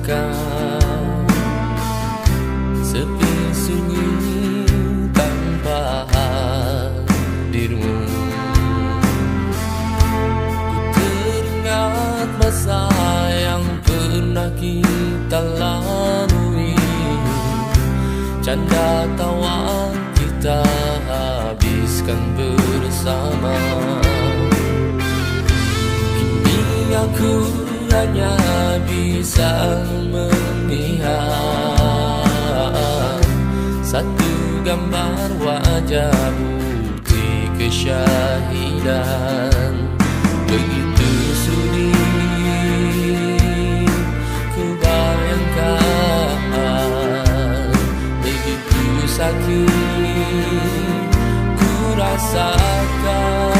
rasakan sepi sunyi tanpa hadirmu. Ku teringat masa yang pernah kita lalui, canda tawa kita habiskan bersama. Kini aku hanya bisa melihat satu gambar wajah bukti kesyahidan. Begitu sulit ku bayangkan, begitu sakit ku rasakan.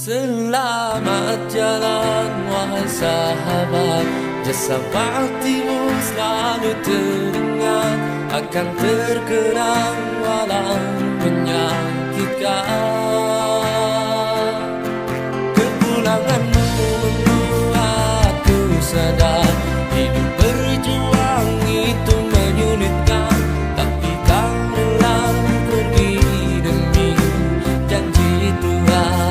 Selamat jalan wahai sahabat, jasa baktimu selalu teringat, akan terkenang walau menyakitkan. Kepulanganmu membuatku sadar hidup berjuang itu menyulitkan, tapi kau rela pergi demi janji Tuhan.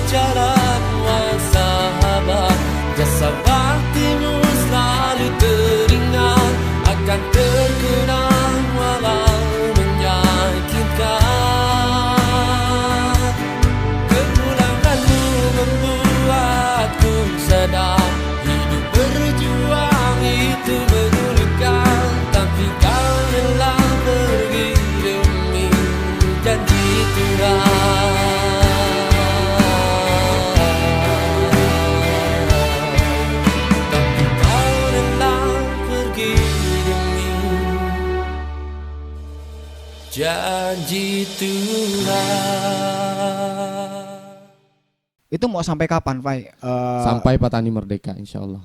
Jalan wahai sahabat, jasa baktimu selalu teringat, akan terkenang walau menyakitkan. Kepulanganmu membuatku sadar hidup berjuang itu menyulitkan, tapi kau rela pergi demi janji Tuhan. Janji Tuhan. Itu mau sampai kapan, Fai? Sampai Petani Merdeka, insya Allah.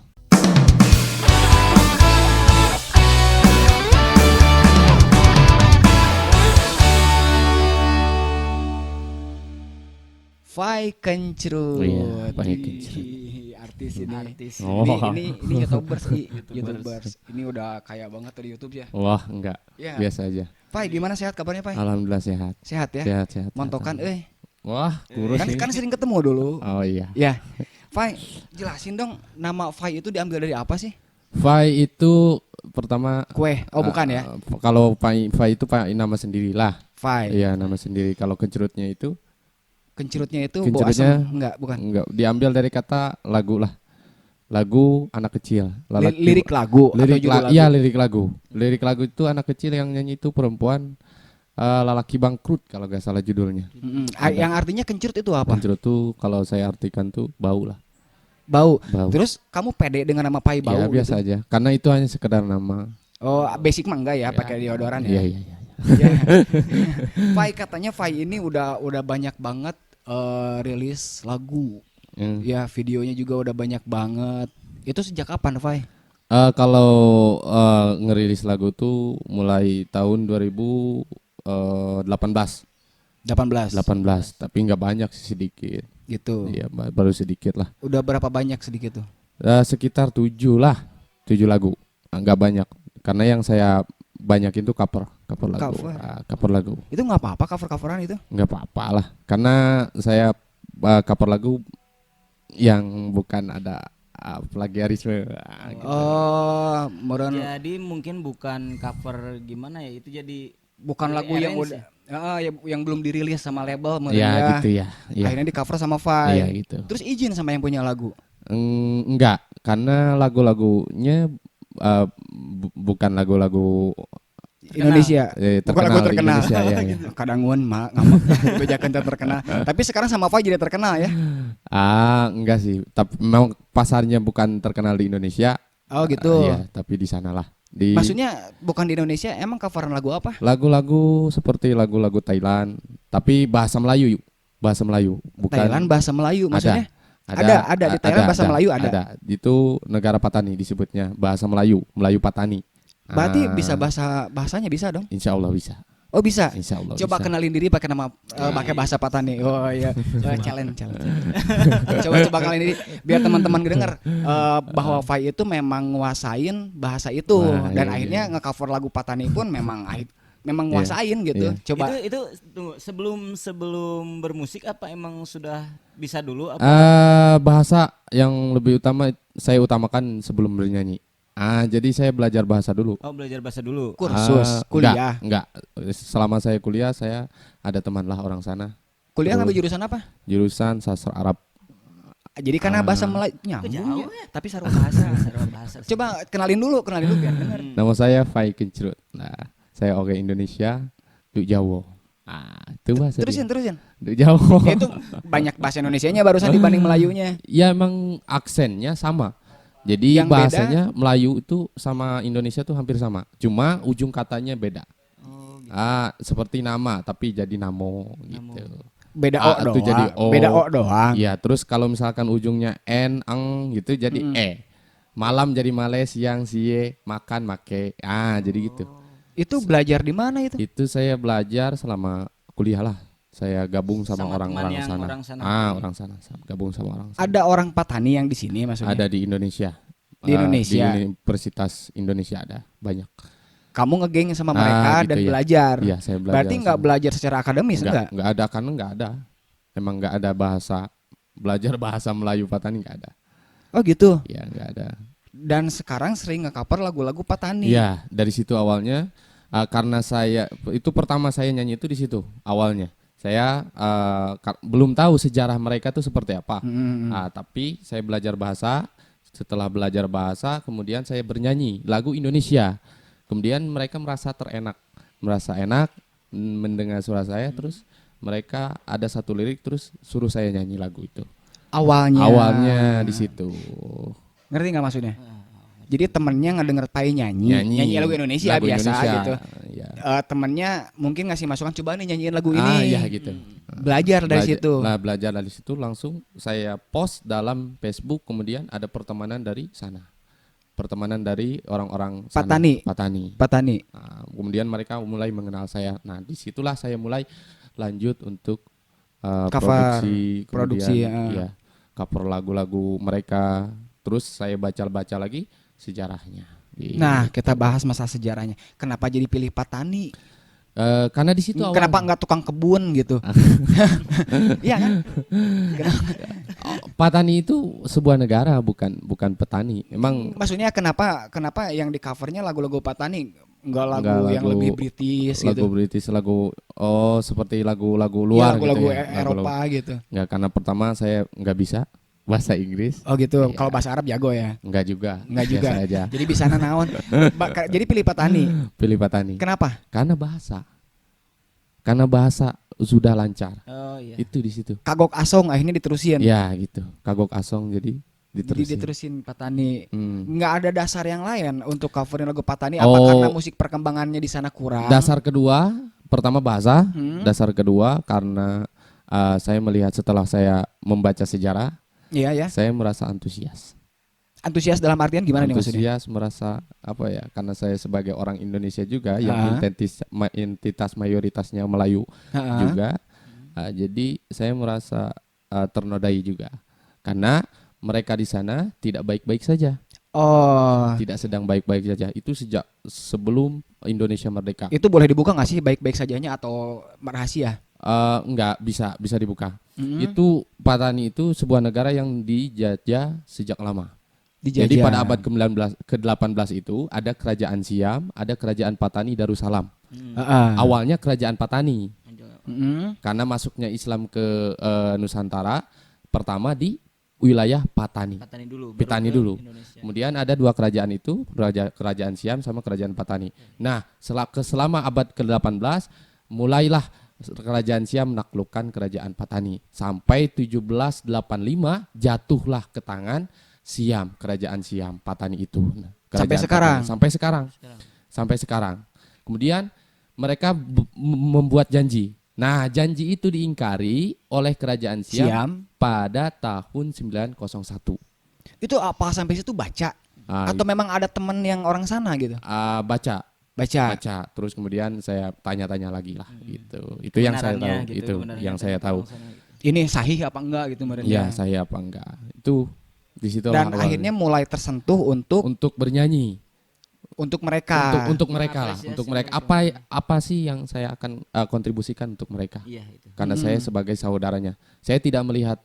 Fai Kencrut. Oh iya, Fai Kencrut. Artis ini. Artis. Oh. Ini YouTubers, YouTubers. Ini udah kaya banget tuh di YouTube ya. Wah, enggak. Ya. Biasa aja. Fai, gimana sehat kabarnya, Fai? Alhamdulillah sehat. Sehat ya? Sehat. Montokan Wah, kurus nih. Kan sering ketemu dulu. Oh iya. Ya. Fai, jelasin dong nama Fai itu diambil dari apa sih? Fai itu pertama Kue. Oh, bukan ya? Kalau Fai itu nama sendirilah. Fai. Iya, nama sendiri. Kalau kencrutnya itu bau asam? Enggak, bukan. Enggak, diambil dari kata lagu lah. Lagu anak kecil. Lirik lagu atau judul lagu? Iya, lirik lagu. Lirik lagu itu anak kecil yang nyanyi itu perempuan, lelaki bangkrut kalau gak salah judulnya. Yang artinya kencrut itu apa? Kencrut tuh kalau saya artikan tuh bau lah. Bau. Terus kamu pede dengan nama Fai bau? Ya biasa gitu? aja. Karena itu hanya sekedar nama. Oh, basic mah enggak ya, pakai deodoran ya? Iya. Fai, katanya Fai ini udah banyak banget rilis lagu. Ya, videonya juga udah banyak banget. Itu sejak kapan, Fai? Kalau ngerilis lagu tuh mulai tahun 2018, tapi nggak banyak sih, sedikit. Gitu. Iya, baru sedikit lah. Udah berapa banyak sedikit tuh? Sekitar 7 lagu. Nggak banyak. Karena yang saya banyak itu cover lagu. Cover lagu. Itu nggak apa-apa cover-coveran itu? Nggak apa-apa lah. Karena saya cover lagu yang bukan ada plagiarisme. Gitu. Oh, meureun Jadi mungkin bukan cover gimana ya, itu jadi bukan jadi lagu yang arrange udah yang belum dirilis sama label meureun Ya ya. gitu ya. Iya. Akhirnya di cover sama Fai. Iya gitu. Terus izin sama yang punya lagu. Enggak, karena lagu-lagunya bukan lagu-lagu Indonesia. Bukan lagu di terkenal. Indonesia, ya, ya. Kadang ngamuk bejakan terkenal. Tapi sekarang sama Fai jadi terkenal ya. Enggak sih. Tapi memang pasarnya bukan terkenal di Indonesia. Oh gitu. Iya, tapi di sanalah. Di Maksudnya bukan di Indonesia, emang coveran lagu apa? lagu-lagu seperti lagu-lagu Thailand, tapi bahasa Melayu, bahasa Melayu, bukan Thailand bahasa Melayu maksudnya? Ada Ada di Thailand bahasa Melayu ada. Itu negara Patani disebutnya, bahasa Melayu, Melayu Patani. Berarti bisa bahasanya bisa dong? Insya Allah bisa. Oh bisa. Insya Allah Coba bisa. kenalin diri pakai nama pakai bahasa Patani. Oh iya. Challenge. Coba kenalin diri biar teman-teman dengar bahwa Fai itu memang nguasain bahasa itu Wah, dan iya, akhirnya iya. nge-cover lagu Patani pun memang nguasain gitu. Iya. Coba itu tunggu, sebelum bermusik apa emang sudah bisa dulu apa? Bahasa yang lebih utama saya utamakan sebelum bernyanyi. Jadi saya belajar bahasa dulu. Oh, belajar bahasa dulu. kursus, kuliah. Enggak. Selama saya kuliah saya ada teman lah orang sana. Kuliah Terus ngambil jurusan apa? Jurusan sastra Arab. Jadi karena bahasa Melayu nyambung ya, tapi sarua bahasa. Coba kenalin dulu biar denger. Nama saya Fai Kencrut. Nah, saya oke Indonesia, Duk Jawa. Itu bahasa. Terusin. Duk Jawa. Ya, itu banyak bahasa Indonesianya barusan dibanding Melayunya. Ya emang aksennya sama. Jadi Yang bahasanya Melayu itu sama Indonesia tuh hampir sama. Cuma ujung katanya beda. Oh, gitu. Seperti nama tapi jadi namo gitu. Beda o Itu doang. jadi o. Beda o doang. Iya, terus kalau misalkan ujungnya n, eng gitu jadi e. Malam jadi male, siang sie, makan make. Jadi gitu. Itu belajar di mana itu? Itu saya belajar selama kuliah lah. Saya gabung sama Sama orang-orang teman yang sana. orang sana. Orang sana. Gabung sama orang sana. Ada orang Patani yang di sini maksudnya. Ada di Indonesia. Di Indonesia. Di Universitas Indonesia ada banyak. Kamu ngegeng sama mereka Gitu dan ya. belajar. Iya, saya belajar. Berarti nggak belajar secara akademis enggak? Enggak ada karena enggak ada. Emang enggak ada belajar bahasa Melayu Patani enggak ada. Oh gitu. Iya, enggak ada. Dan sekarang sering nge-cover lagu-lagu Patani. Iya, dari situ awalnya karena saya itu pertama saya nyanyi itu di situ awalnya. Saya belum tahu sejarah mereka tuh seperti apa. Tapi saya belajar bahasa. Setelah belajar bahasa, kemudian saya bernyanyi lagu Indonesia. Kemudian mereka merasa enak mendengar suara saya. Terus mereka ada satu lirik, terus suruh saya nyanyi lagu itu. Awalnya di situ. Ngerti nggak maksudnya? Jadi temennya ngedenger Pai nyanyi lagu Indonesia biasa gitu. Ya. Temennya mungkin ngasih masukan, coba nih nyanyiin lagu ini. Iya gitu. Belajar dari situ. Belajar dari situ langsung saya post dalam Facebook, kemudian ada pertemanan dari sana. Pertemanan dari orang-orang sana, Patani. Kemudian mereka mulai mengenal saya. Nah, disitulah saya mulai lanjut untuk Cover, produksi, ya. cover lagu-lagu mereka. Terus saya baca lagi sejarahnya. Nah, kita bahas masa sejarahnya. Kenapa jadi pilih Patani? Karena di situ Kenapa nggak tukang kebun gitu? Iya kan? Patani itu sebuah negara, bukan petani. Emang Maksudnya kenapa yang di covernya lagu-lagu Patani, nggak lagu yang lebih British lagu gitu? British, seperti lagu-lagu Iya, luar lagu-lagu gitu ya. Eropa gitu. Nggak, karena pertama saya nggak bisa bahasa Inggris. Oh gitu. Iya. Kalau bahasa Arab jago ya? Nggak juga. Nggak juga. Biasa aja. Jadi bisa naon. Jadi pilih Patani. Pilih Patani. Kenapa? Karena bahasa sudah lancar. Oh iya. Itu di situ. Kagok Asong akhirnya diterusin. Ya gitu. Kagok Asong jadi diterusin. Jadi diterusin Patani. Nggak ada dasar yang lain untuk coverin lagu Patani. Oh. Apa karena musik perkembangannya di sana kurang? Dasar kedua, pertama bahasa. Dasar kedua karena saya melihat setelah saya membaca sejarah, Iya ya. saya merasa antusias. Antusias dalam artian gimana nih maksudnya? Antusias merasa apa ya? Karena saya sebagai orang Indonesia juga yang entitas mayoritasnya Melayu juga, jadi saya merasa ternodai juga. Karena mereka di sana tidak baik-baik saja. Oh. Tidak sedang baik-baik saja. Itu sejak sebelum Indonesia merdeka. Itu boleh dibuka nggak sih baik-baik sajanya atau rahasia? Enggak, bisa dibuka. Itu Patani itu sebuah negara yang dijajah sejak lama. Dijajah. Jadi pada abad ke-18 itu ada kerajaan Siam, ada kerajaan Patani Darussalam. Awalnya kerajaan Patani. Karena masuknya Islam ke Nusantara pertama di wilayah Patani. Patani dulu. Kemudian ada dua kerajaan itu, kerajaan Siam sama kerajaan Patani. Nah, selama abad ke-18 mulailah kerajaan Siam menaklukkan kerajaan Patani sampai 1785 jatuhlah ke tangan Siam, kerajaan Siam Patani itu. Nah, sampai sekarang. Sampai sekarang. Kemudian mereka membuat janji. Nah, janji itu diingkari oleh kerajaan Siam pada tahun 901. Itu apa sampai situ baca? Atau memang ada teman yang orang sana gitu? Baca. Terus kemudian saya tanya-tanya lagi lah gitu. Itu yang saya tahu. Gitu, itu yang saya tahu. Ini sahih apa enggak gitu mereka? Iya, sahih apa enggak. Itu di situ. Dan akhirnya mulai tersentuh untuk bernyanyi. Untuk mereka. Untuk mereka lah. Untuk mereka. Apa sih yang saya akan kontribusikan untuk mereka? Iya, itu. Karena saya sebagai saudaranya. Saya tidak melihat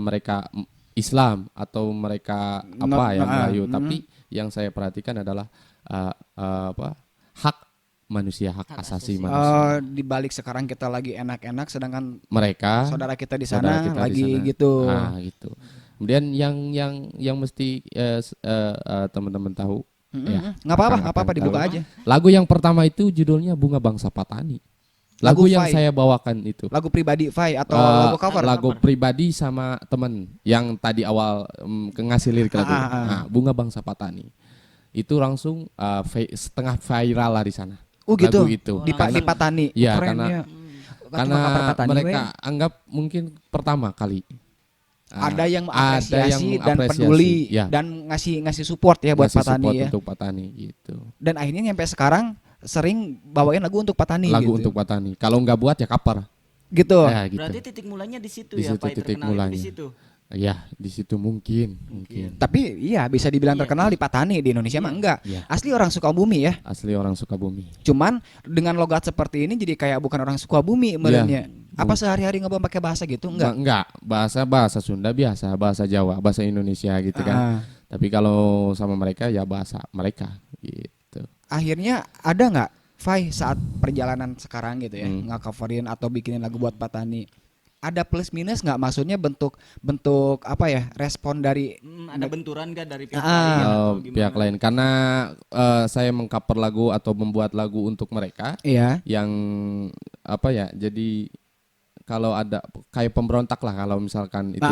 mereka Islam atau mereka yang Melayu, tapi yang saya perhatikan adalah hak manusia, hak asasi manusia. Di balik sekarang kita lagi enak-enak, sedangkan mereka saudara kita di sana lagi gitu. Gitu. Kemudian yang mesti teman-teman tahu, nggak apa-apa dibuka aja. Lagu yang pertama itu judulnya Bunga Bangsa Patani. Lagu yang Fai. saya bawakan itu. Lagu pribadi Fai atau lagu cover? Lagu pribadi sama temen yang tadi awal ngasih lirik lagu. Nah, Bunga Bangsa Patani. Itu langsung setengah viral lah di sana. Oh gitu. Lagu itu. Di Patani. Iya, Kerennya. karena mereka anggap mungkin pertama kali. Ada yang apresiasi dan peduli dan ngasih support ya buat Patani ya. Untuk Patani gitu. Dan akhirnya nyampe sekarang sering bawain lagu untuk Patani Lagu gitu. untuk Patani. Kalau nggak buat ya kapar. Gitu. Ya, gitu. Berarti titik mulanya di situ Di ya, situ Pai titik terkenal mulanya. di situ. Ya, di situ mungkin. Tapi iya bisa dibilang terkenal di Patani, di Indonesia mah enggak. Iya. Asli orang Sukabumi ya. Asli orang Sukabumi. Cuman dengan logat seperti ini jadi kayak bukan orang Sukabumi merenya. Apa sehari-hari ngomong pakai bahasa gitu? Enggak. Enggak, bahasa Sunda biasa, bahasa Jawa, bahasa Indonesia gitu kan. Tapi kalau sama mereka ya bahasa mereka gitu. Akhirnya ada nggak Fai saat perjalanan sekarang gitu ya, nge-coverin atau bikinin lagu buat Patani? Ada plus minus nggak? Maksudnya bentuk apa ya, respon dari ada benturan nggak dari pihak lain atau gimana? Pihak lain karena saya mengcover lagu atau membuat lagu untuk mereka. Iya. Yang apa ya? Jadi kalau ada kayak pemberontak lah kalau misalkan itu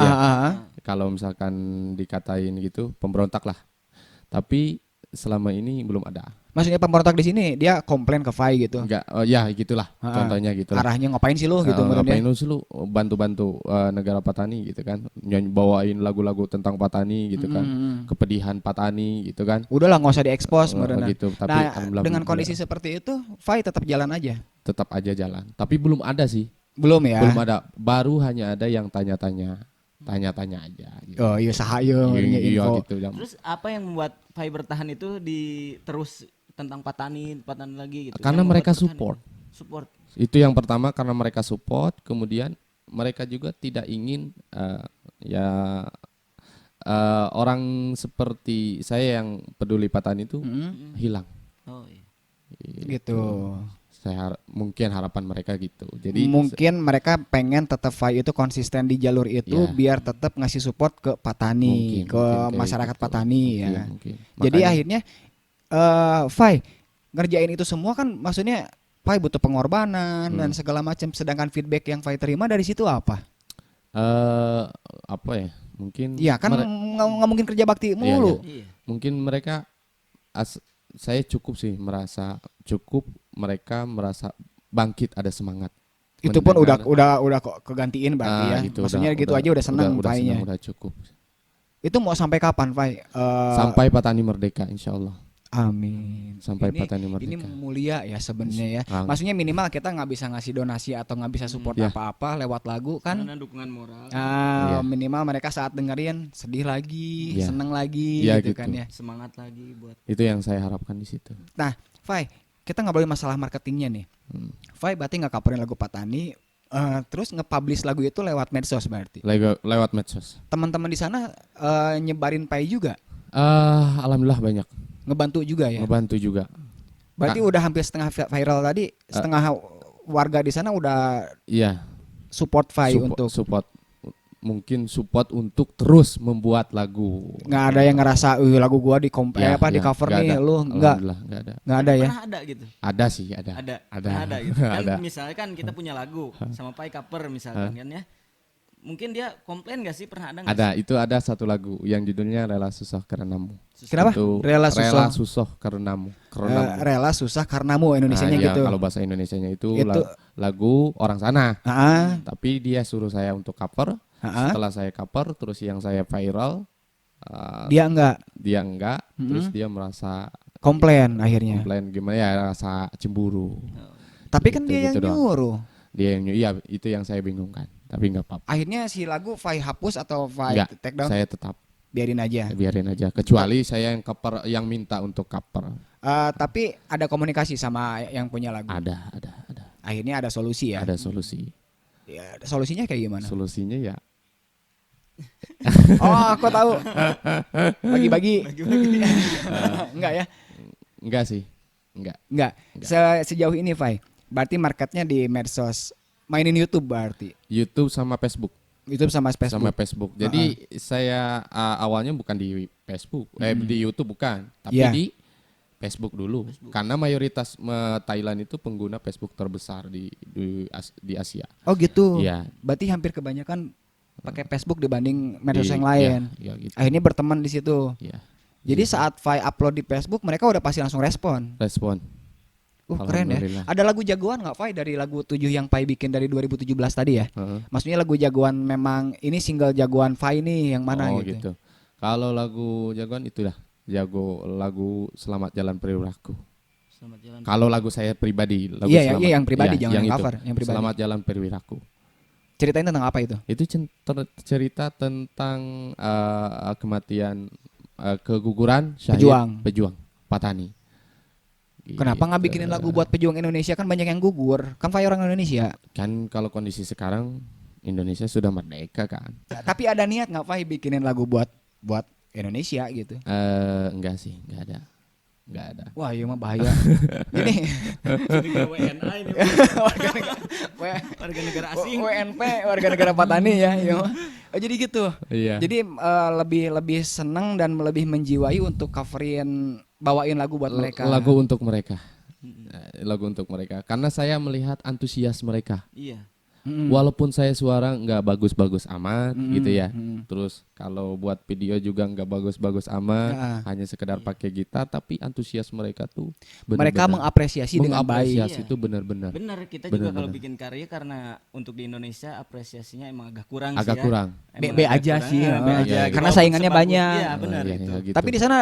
kalau misalkan dikatain gitu pemberontak lah. Tapi selama ini belum ada. Maksudnya pemberontak di sini dia komplain ke Fai gitu. Enggak, ya gitulah. Contohnya gitu. Arahnya ngapain sih lu gitu ngapain lu sih lu bantu-bantu negara Patani gitu kan. Bawain lagu-lagu tentang Patani gitu kan. Kepedihan Patani gitu kan. Udahlah nggak usah diekspos gitu. Tapi nah, dengan kondisi seperti itu Fai tetap jalan aja. Tetap aja jalan. Tapi belum ada sih. Belum ya? Belum ada. Baru hanya ada yang tanya-tanya aja gitu. Oh iya sahayo iya info. gitu. Terus apa yang membuat Fai bertahan itu terus tentang Patani lagi gitu? Karena Yang mereka membuat support. Itu yang pertama, karena mereka support. Kemudian mereka juga tidak ingin orang seperti saya yang peduli Patani itu hilang. Oh iya. Gitu. Mungkin harapan mereka gitu. Jadi mungkin mereka pengen tetap Fai itu konsisten di jalur itu biar tetap ngasih support ke Patani, ke masyarakat gitu. Patani ya. Mungkin. Jadi akhirnya Fai ngerjain itu semua kan, maksudnya Fai butuh pengorbanan dan segala macam. Sedangkan feedback yang Fai terima dari situ apa? Apa ya? Mungkin. Iya kan nggak mungkin kerja bakti mulu. Iya. Mungkin mereka saya merasa cukup, mereka merasa bangkit, ada semangat. Itu pun udah kok kegantiin berarti ya. Gitu, maksudnya gitu aja udah senang Fai-nya. Udah cukup. Itu mau sampai kapan Fai? Sampai Patani merdeka insyaallah. Amin. Sampai Patani merdeka. Ini mulia ya sebenarnya ya. Maksudnya minimal kita nggak bisa ngasih donasi atau nggak bisa support apa-apa lewat lagu kan. Karena dukungan moral. Minimal mereka saat dengerin sedih lagi, seneng lagi gitu kan ya. Semangat lagi buat. Itu yang saya harapkan di situ. Nah, Fai, kita ngobrolin masalah marketingnya nih. Fai berarti nggak coverin lagu Patani, terus nge-publish lagu itu lewat medsos berarti. Lewat medsos. Teman-teman di sana nyebarin Fai juga. Alhamdulillah banyak. Ngebantu juga ya. Ngebantu juga. Berarti udah hampir setengah viral tadi, setengah warga di sana udah Iya. support Fai untuk mungkin support untuk terus membuat lagu. nggak ada yang ngerasa lagu gua di di cover nih lu nggak ada ya. Pernah ada gitu. Ada sih, ada. Pernah ada gitu. Kan Ada. misalkan kita punya lagu sama Pai cover misalkan kan ya. Mungkin dia komplain gak sih, pernah ada nggak Ada, sih? itu ada satu lagu yang judulnya Rela Susah Karenamu. Kenapa? Itu Rela Susah Karenamu. Rela susah karenamu Indonesianya Nah, gitu. Kalau bahasa Indonesianya itu Itu- lagu orang sana. Ah, Tapi dia suruh saya untuk cover. ah. Setelah saya cover, terus yang saya viral, Dia enggak dia enggak, terus dia merasa komplain akhirnya. komplain gimana ya, rasa cemburu. Tapi kan Gitu- dia yang gitu doang. nyuruh. Dia yang iya, itu yang saya bingungkan. Tapi nggak apa-apa. Akhirnya si lagu Fai hapus atau Fai Enggak, take down? saya tetap Biarin aja. biarin aja. Kecuali saya yang cover, yang minta untuk cover. Tapi ada komunikasi sama yang punya lagu. Ada. Akhirnya ada solusi ya. Ada solusi. Ya, solusinya kayak gimana? Solusinya ya Oh, aku tahu. Bagi-bagi. Enggak ya? enggak sih. Enggak. Enggak. Sejauh ini, Fai. Berarti marketnya di medsos. Mainin YouTube berarti. YouTube sama Facebook. YouTube sama Facebook. Sama Facebook. Jadi saya awalnya bukan di Facebook, di YouTube bukan, tapi Iya. di Facebook dulu. Karena mayoritas Thailand itu pengguna Facebook terbesar di Asia. Oh gitu. Iya. Berarti hampir kebanyakan pakai Facebook dibanding medsos Di- yang lain. Iya, gitu. Akhirnya berteman di situ. Iya. Jadi saat Fai upload di Facebook, mereka udah pasti langsung respon. Respon. Keren ya. Alhamdulillah. Ada lagu jagoan nggak Fai dari lagu 7 yang Fai bikin dari 2017 tadi ya? Heeh. Maksudnya lagu jagoan memang ini single jagoan Fai nih yang mana Oh, gitu. Kalau lagu jagoan itulah jago lagu Selamat Jalan Periwiraku. Selamat jalan. Kalau lagu saya pribadi, lagu Iya, Selamat, iya, yang pribadi, iya, jangan yang itu. cover, yang pribadi. Selamat Jalan Periwiraku. Ceritain tentang apa itu? Itu cerita tentang kematian, keguguran syahid pejuang Patani. Kenapa nggak bikinin lagu buat pejuang Indonesia, kan banyak yang gugur. Kan Fai orang Indonesia. Kan kalau kondisi sekarang Indonesia sudah merdeka kan? Tapi ada niat nggak Fai bikinin lagu buat Indonesia gitu? Enggak sih, enggak ada. Wah, iya mah bahaya. Ini Jadi kayak WNA ini. Warga negara asing. WNP warga negara Patani ya. Iya mah. Oh, jadi gitu. Iya. Jadi lebih senang dan lebih menjiwai untuk coverin, bawain lagu buat mereka. Lagu untuk mereka. Lagu untuk mereka. Karena saya melihat antusias mereka. Iya. Walaupun saya suara nggak bagus-bagus amat gitu ya. Terus kalau buat video juga nggak bagus-bagus amat, hanya sekedar pakai gitar, tapi antusias mereka tuh Mereka mengapresiasi dengan baik. mengapresiasi itu benar-benar Benar, kita juga kalau Benar-benar. bikin karya karena untuk di Indonesia apresiasinya emang agak kurang agak sih ya. kurang. Emang B agak aja kurang, sih, ya, B ya, aja. gitu. karena Walaupun saingannya sebagus- banyak. Iya, benar Iya, itu. iya, gitu. Tapi di sana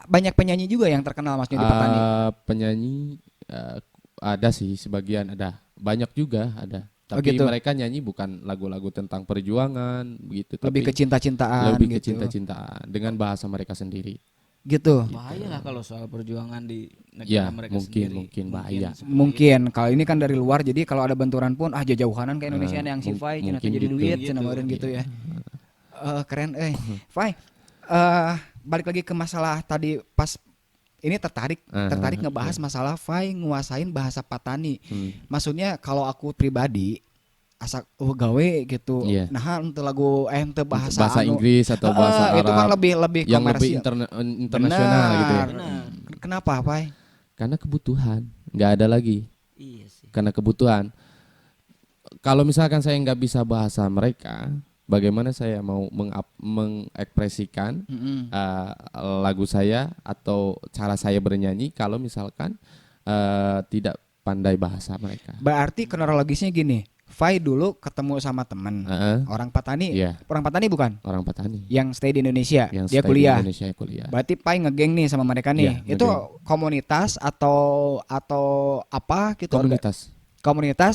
banyak penyanyi juga yang terkenal maksudnya di Patani. Penyanyi ada sih, sebagian ada, banyak juga ada. Tapi gitu. mereka nyanyi bukan lagu-lagu tentang perjuangan begitu, Lebih ke tapi cinta-cintaan lebih ke gitu. cinta-cintaan dengan bahasa mereka sendiri. Gitu. Bahaya lah kalau soal perjuangan di Ya, negara mereka mungkin- sendiri. mungkin bahaya. seperti Mungkin kalau ini kan dari luar, jadi kalau ada benturan pun jauh-jauhanan ke Indonesia yang si mung- Fai cina mungkin jadi gitu. duit Gitu. cina meureun gitu ya. Keren Fai. Balik lagi ke masalah tadi pas ini tertarik ngebahas masalah Fai nguasain bahasa Patani. Maksudnya kalau aku pribadi asa gawe gitu. Iya. Nah, untuk lagu untuk bahasa anu, Inggris atau bahasa Arab itu kan lebih yang lebih komersil. internasional gitu ya. Benar. Kenapa, Fai? Karena kebutuhan, nggak ada lagi. Iya sih. Karena kebutuhan. Kalau misalkan saya nggak bisa bahasa mereka, bagaimana saya mau mengekspresikan lagu saya atau cara saya bernyanyi kalau misalkan tidak pandai bahasa mereka. Berarti kronologisnya gini. Fai dulu ketemu sama temen orang Patani. Iya. Orang Patani bukan? Orang Patani. Yang stay di Indonesia. Yang Dia stay di kuliah. Indonesia kuliah. Berarti Pai ngegeng nih sama mereka nih. Iya, Itu ngegeng. komunitas atau apa gitu? Komunitas. Komunitas.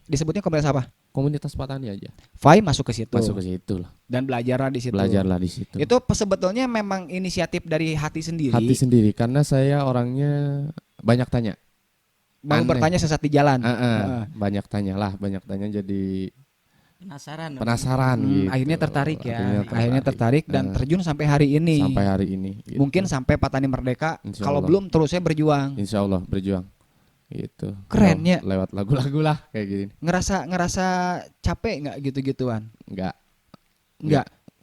Disebutnya komunitas apa? Komunitas Patani aja. Fai masuk ke situ. Masuk ke situ lah. Dan belajarlah di situ. Belajarlah di situ. Itu sebetulnya memang inisiatif dari hati sendiri. Hati sendiri karena saya orangnya banyak tanya. Mau aneh. bertanya sesat di jalan. Banyak tanya jadi penasaran gitu. Akhirnya tertarik ya. Akhirnya tertarik dan terjun sampai hari ini. Sampai hari ini. Gitu. Mungkin sampai Patani Merdeka. Kalau belum terusnya berjuang. Insya Allah berjuang. Gitu. Kerennya. Lewat lagu-lagu lah kayak gini. Ngerasa capek nggak gitu-gituan? Nggak.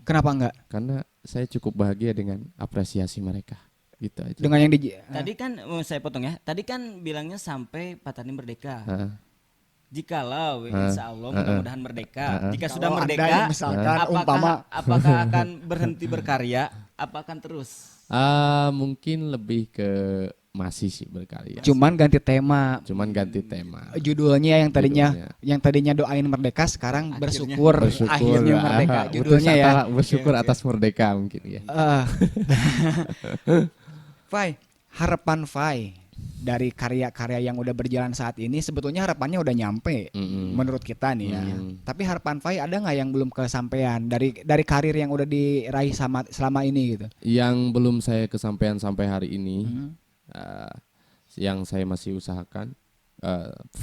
Kenapa nggak? Karena saya cukup bahagia dengan apresiasi mereka. Gitu aja. Dengan yang tadi kan saya potong ya. Tadi kan bilangnya sampai Patani Merdeka. Jikalau insya Allah mudah-mudahan merdeka. Jika sudah merdeka, apakah akan berhenti berkarya? Apa akan terus? Mungkin lebih ke masih sih berkarya. Cuman ganti tema. Judulnya yang tadinya doain merdeka, sekarang bersyukur akhirnya merdeka. Judulnya ya. Bersyukur atas merdeka mungkin ya. Fai, harapan Fai dari karya-karya yang udah berjalan saat ini, sebetulnya harapannya udah nyampe menurut kita nih ya. Tapi harapan Fai ada nggak yang belum kesampaian dari karir yang udah diraih selama ini gitu? Yang belum saya kesampaian sampai hari ini, yang saya masih usahakan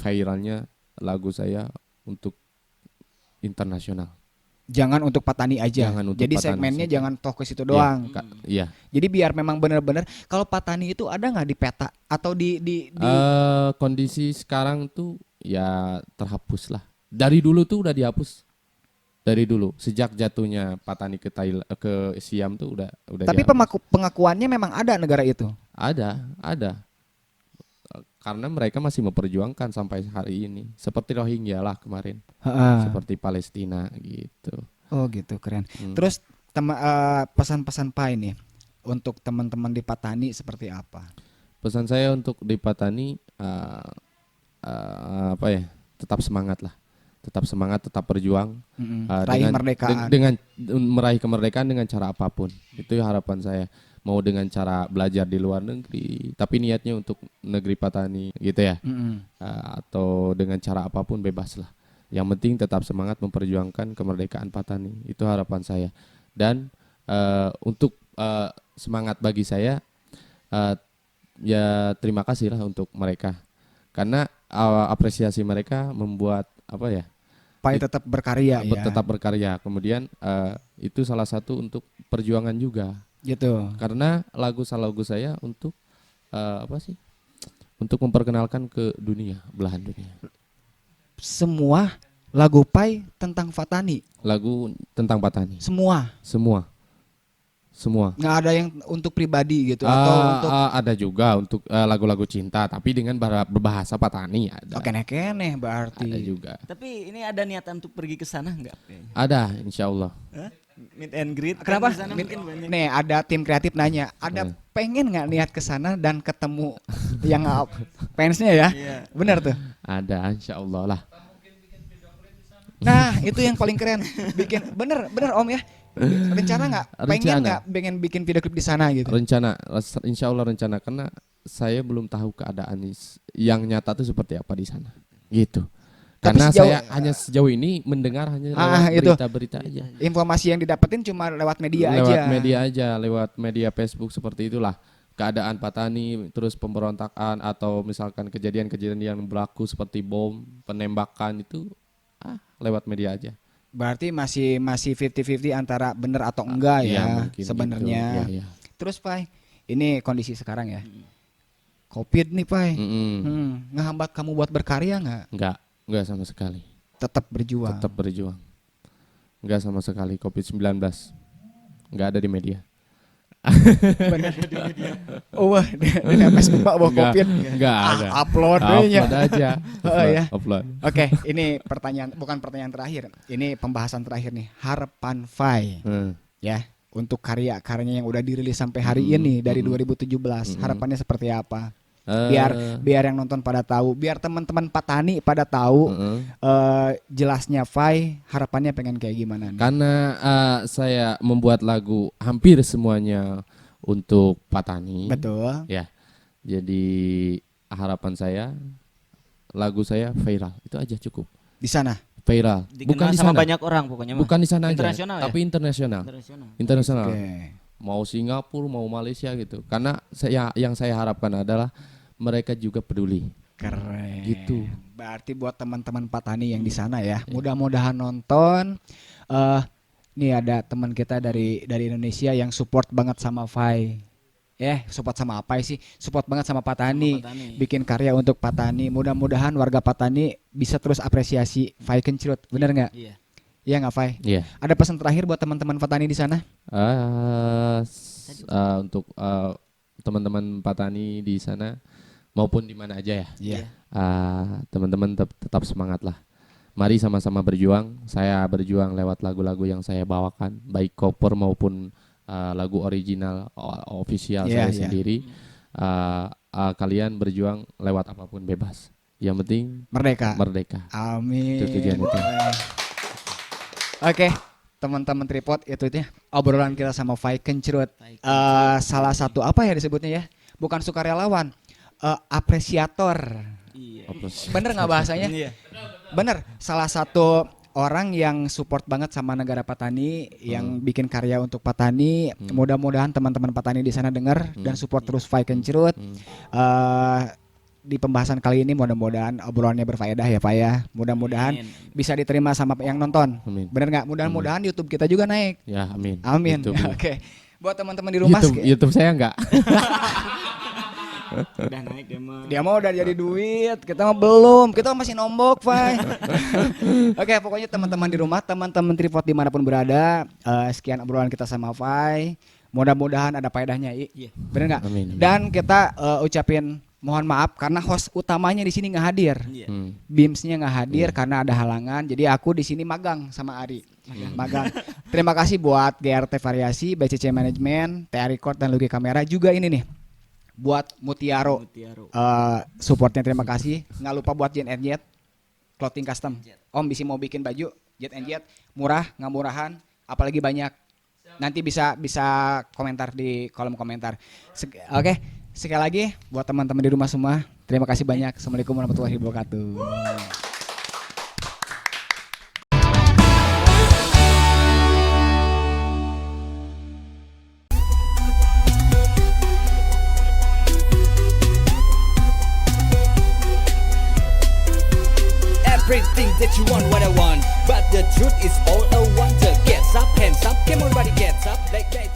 viralnya lagu saya untuk internasional. Jangan untuk Patani aja. Jadi Patani segmennya saja. Jangan toh ke situ doang. Iya. Jadi biar memang benar-benar kalau Patani itu ada nggak di peta atau di kondisi sekarang tuh ya terhapus lah. Dari dulu tuh udah dihapus. Dari dulu sejak jatuhnya Patani ke Siam tuh udah. Tapi pengakuannya memang ada negara itu. Ada. Karena mereka masih memperjuangkan sampai hari ini. Seperti Rohingya lah kemarin. Seperti Palestina gitu. Oh gitu, keren. Terus pesan-pesan Pai nih untuk teman-teman di Patani seperti apa? Pesan saya untuk di Patani tetap semangat lah. Tetap semangat, tetap berjuang. Raih kemerdekaan. Dengan meraih kemerdekaan dengan cara apapun. Itu harapan saya. Mau dengan cara belajar di luar negeri, tapi niatnya untuk negeri Patani gitu ya. Atau dengan cara apapun bebas lah. Yang penting tetap semangat memperjuangkan kemerdekaan Patani. Itu harapan saya. Dan untuk semangat bagi saya, ya terima kasih lah untuk mereka. Karena apresiasi mereka membuat Pai tetap berkarya ya. Tetap berkarya. Kemudian itu salah satu untuk perjuangan juga. Gitu. Karena lagu saya untuk untuk memperkenalkan ke dunia, belahan dunia. Semua lagu Pai tentang Patani. Lagu tentang Patani. Semua. Nggak ada yang untuk pribadi gitu atau untuk ada juga untuk lagu-lagu cinta tapi dengan berbahasa Patani ada. Keneh berarti. Ada juga. Tapi ini ada niatan untuk pergi ke sana enggak? Ada, insya Allah. Meet and greet. Kenapa? Kan Nih ada tim kreatif nanya, ada pengen nggak niat ke sana dan ketemu yang fansnya ya? Benar tuh. Ada, insya Allah lah. Nah itu yang paling keren. Bener Om ya. Rencana nggak? Pengen bikin video klip di sana gitu? Rencana, insya Allah rencana karena saya belum tahu keadaan yang nyata tuh seperti apa di sana. Gitu. Karena saya hanya sejauh ini mendengar hanya lewat berita-berita aja. Informasi yang didapetin cuma lewat media lewat media Facebook seperti itulah. Keadaan Patani, terus pemberontakan atau misalkan kejadian-kejadian yang berlaku seperti bom, penembakan itu lewat media aja. Berarti masih 50-50 antara benar atau enggak ya sebenarnya. Gitu. Ya. Terus Pai, ini kondisi sekarang ya. Covid nih Pai. Ngehambat kamu buat berkarya nggak? Enggak sama sekali. Tetap berjuang. Enggak sama sekali. Covid-19 enggak ada di media. Benar di media. Oh wah, di Facebook bawa Covid. Enggak ada. Upload aja. Upload. Oke, ini bukan pertanyaan terakhir. Ini pembahasan terakhir nih. Harapan Fai. Ya, untuk karya-karyanya yang udah dirilis sampai hari ini dari 2017. Harapannya seperti apa? Biar yang nonton pada tahu, biar teman-teman Patani pada tahu jelasnya Fai harapannya pengen kayak gimana nih? Karena saya membuat lagu hampir semuanya untuk Patani. Betul. Ya. Jadi harapan saya lagu saya viral, itu aja cukup. Di sana viral. Bukan di sana banyak orang pokoknya mah. Bukan di sana aja, Internasional tapi internasional. Okay. Mau Singapura, mau Malaysia gitu. Karena yang saya harapkan adalah mereka juga peduli. Keren. Gitu. Berarti buat teman-teman Patani yang di sana ya, mudah-mudahan nonton. Nih ada teman kita dari Indonesia yang support banget sama Fai. Support sama apa sih? Support banget sama Patani. Bikin karya untuk Patani. Mudah-mudahan warga Patani bisa terus apresiasi Fai Kencrut. Bener nggak? Iya. Iya nggak Fai? Iya. Ada pesan terakhir buat teman-teman Patani di sana? Untuk teman-teman Patani di sana maupun di mana aja ya. Iya. Teman-teman tetap semangat lah. Mari sama-sama berjuang. Saya berjuang lewat lagu-lagu yang saya bawakan, baik cover maupun lagu original official saya sendiri. Kalian berjuang lewat apapun bebas. Yang penting merdeka. Amin. Itu tujuan itu. Oke, teman-teman Tripod itu ya obrolan kita sama Fai Kencrut. Salah satu apa ya disebutnya ya? Bukan sukarelawan, apresiator. Iya. Bener nggak bahasanya? Iya. Bener. Salah satu orang yang support banget sama negara Patani, yang bikin karya untuk Patani. Mudah-mudahan teman-teman Patani di sana dengar dan support terus Fai Kencrut. Di pembahasan kali ini mudah-mudahan obrolannya berfaedah ya Pak ya. Mudah-mudahan bisa diterima sama yang nonton. Amin. Bener nggak? Mudah-mudahan YouTube kita juga naik. Ya, amin. Amin. Oke. Buat teman-teman di rumah. YouTube saya enggak. Udah naik Dia mau udah jadi duit. Kita mah belum. Kita masih nombok, Pak. Oke, pokoknya teman-teman di rumah, teman-teman Tripod dimanapun berada, sekian obrolan kita sama Fai. Mudah-mudahan ada faedahnya, Iya. Bener nggak? Amin. Dan kita ucapin mohon maaf karena host utamanya di sini nggak hadir. Iya. Beams-nya nggak hadir karena ada halangan. Jadi aku di sini magang sama Ari. Magang. Terima kasih buat GRT Variasi, BCC Management, TA Record dan Lugi Kamera. Juga ini nih buat Mutiaro. Supportnya terima kasih. Nggak lupa buat Jet and Jet Clothing Custom. Om bisa mau bikin baju Jet and Jet, murah nggak murahan, apalagi banyak. Nanti bisa komentar di kolom komentar. Oke. Sekali lagi buat teman-teman di rumah semua, terima kasih banyak. Assalamualaikum warahmatullahi wabarakatuh. Everything that you want, what I want, but the truth is all I want. Gets up, hands up, come on, everybody gets up, like that.